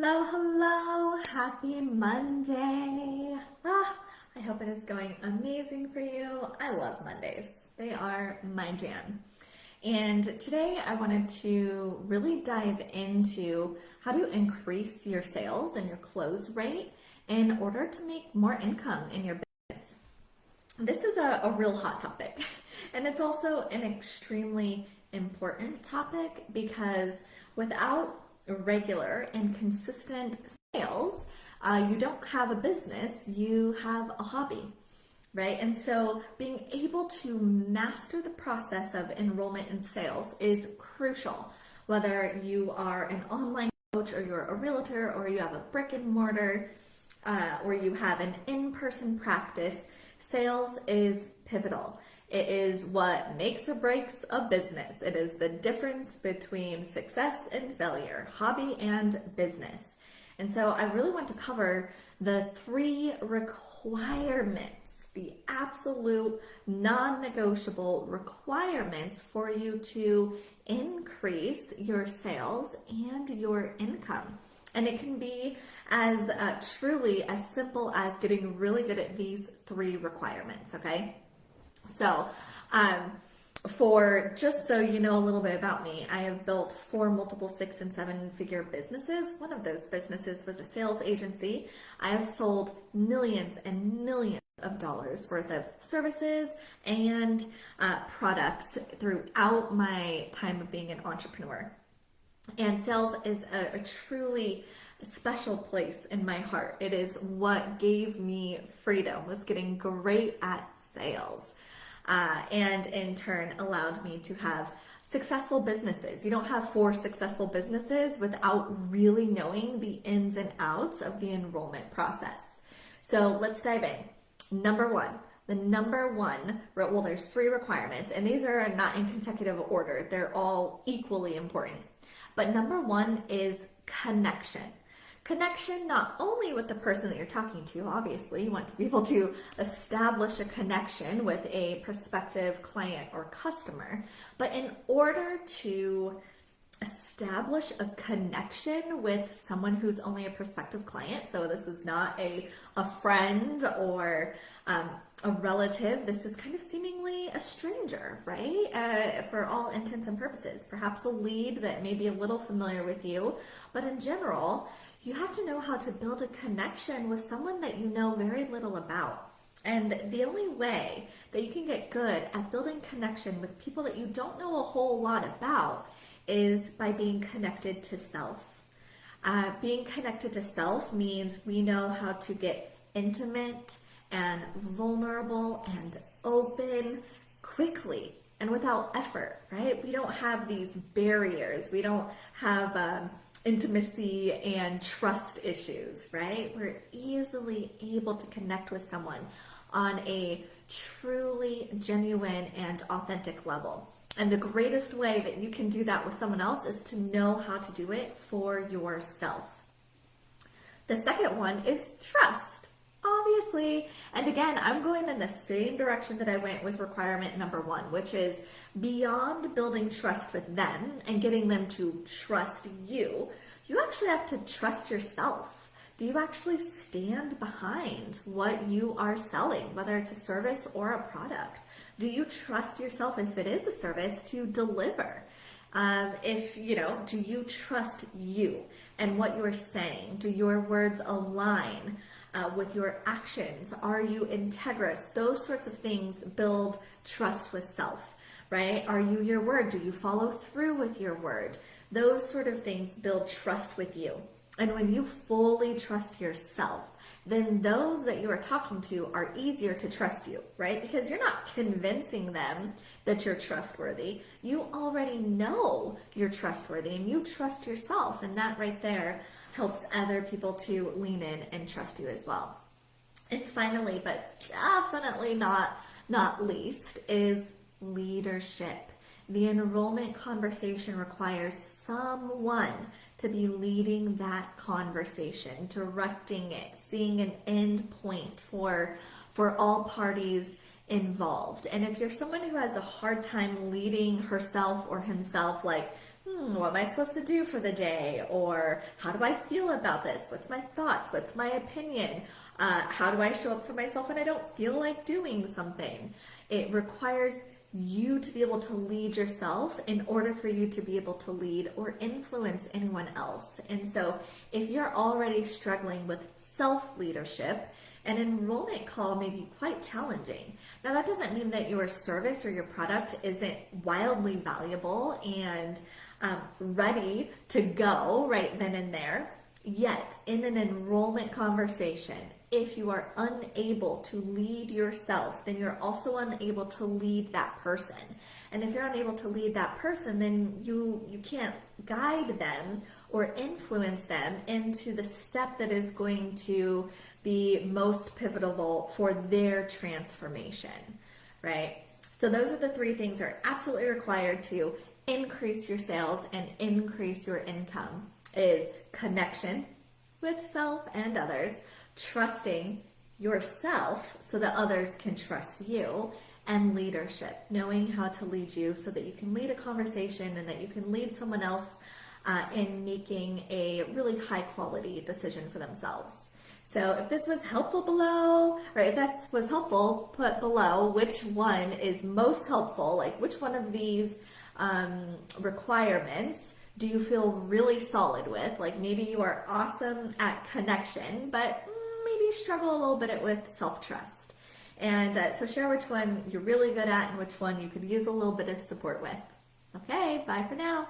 Hello, hello, happy Monday. I hope it is going amazing for you. I love Mondays. They are my jam. And today I wanted to really dive into how to increase your sales and your close rate in order to make more income in your business. This is a real hot topic, and it's also an extremely important topic because without regular and consistent sales, you don't have a business, you have a hobby, right? And so being able to master the process of enrollment in sales is crucial, whether you are an online coach or you're a realtor or you have a brick and mortar or you have an in-person practice. Sales is pivotal. It is what makes or breaks a business. It is the difference between success and failure, hobby and business. And so I really want to cover the 3 requirements, the absolute non-negotiable requirements for you to increase your sales and your income. And it can be as truly as simple as getting really good at these 3 requirements, okay? So, for just so you know a little bit about me, I have built 4 multiple 6- and 7-figure businesses. One of those businesses was a sales agency. I have sold millions and millions of dollars worth of services and products throughout my time of being an entrepreneur. And sales is a truly special place in my heart. It is what gave me freedom, was getting great at sales. And in turn allowed me to have successful businesses. You don't have 4 successful businesses without really knowing the ins and outs of the enrollment process. So let's dive in. Number 1. Well, there's 3 requirements, and these are not in consecutive order. They're all equally important. But number 1 is connection. Connection not only with the person that you're talking to, obviously, you want to be able to establish a connection with a prospective client or customer, but in order to establish a connection with someone who's only a prospective client, so this is not a friend or a relative, this is kind of seemingly a stranger, right? For all intents and purposes, perhaps a lead that may be a little familiar with you, but in general, you have to know how to build a connection with someone that you know very little about. And the only way that you can get good at building connection with people that you don't know a whole lot about is by being connected to self. Being connected to self means we know how to get intimate and vulnerable and open quickly and without effort, right? We don't have these barriers. We don't have intimacy and trust issues, right? We're easily able to connect with someone on a truly genuine and authentic level. And the greatest way that you can do that with someone else is to know how to do it for yourself. The second one is trust, obviously. And again, I'm going in the same direction that I went with requirement number 1, which is beyond building trust with them and getting them to trust you. You actually have to trust yourself. Do you actually stand behind what you are selling, whether it's a service or a product? Do you trust yourself, if it is a service, to deliver? Do you trust you and what you're saying? Do your words align with your actions? Are you integrous? Those sorts of things build trust with self, right? Are you your word? Do you follow through with your word? Those sort of things build trust with you. And when you fully trust yourself, then those that you are talking to are easier to trust you, right? Because you're not convincing them that you're trustworthy. You already know you're trustworthy and you trust yourself. And that right there helps other people to lean in and trust you as well. And finally, but definitely not least, is leadership. The enrollment conversation requires someone to be leading that conversation, directing it, seeing an end point for all parties involved. And if you're someone who has a hard time leading herself or himself, like, what am I supposed to do for the day? Or how do I feel about this? What's my thoughts? What's my opinion? How do I show up for myself when I don't feel like doing something? It requires you to be able to lead yourself in order for you to be able to lead or influence anyone else. And so if you're already struggling with self-leadership, an enrollment call may be quite challenging. Now, that doesn't mean that your service or your product isn't wildly valuable and ready to go right then and there. Yet, in an enrollment conversation, if you are unable to lead yourself, then you're also unable to lead that person. And if you're unable to lead that person, then you can't guide them or influence them into the step that is going to be most pivotal for their transformation, right? So those are the three things that are absolutely required to increase your sales and increase your income: is connection with self and others, trusting yourself so that others can trust you, and leadership, knowing how to lead you so that you can lead a conversation and that you can lead someone else in making a really high quality decision for themselves. So if this was helpful below, or if this was helpful, put below which one is most helpful, like which one of these requirements do you feel really solid with? Like maybe you are awesome at connection, but maybe struggle a little bit with self-trust. And so share which one you're really good at and which one you could use a little bit of support with. Okay, bye for now.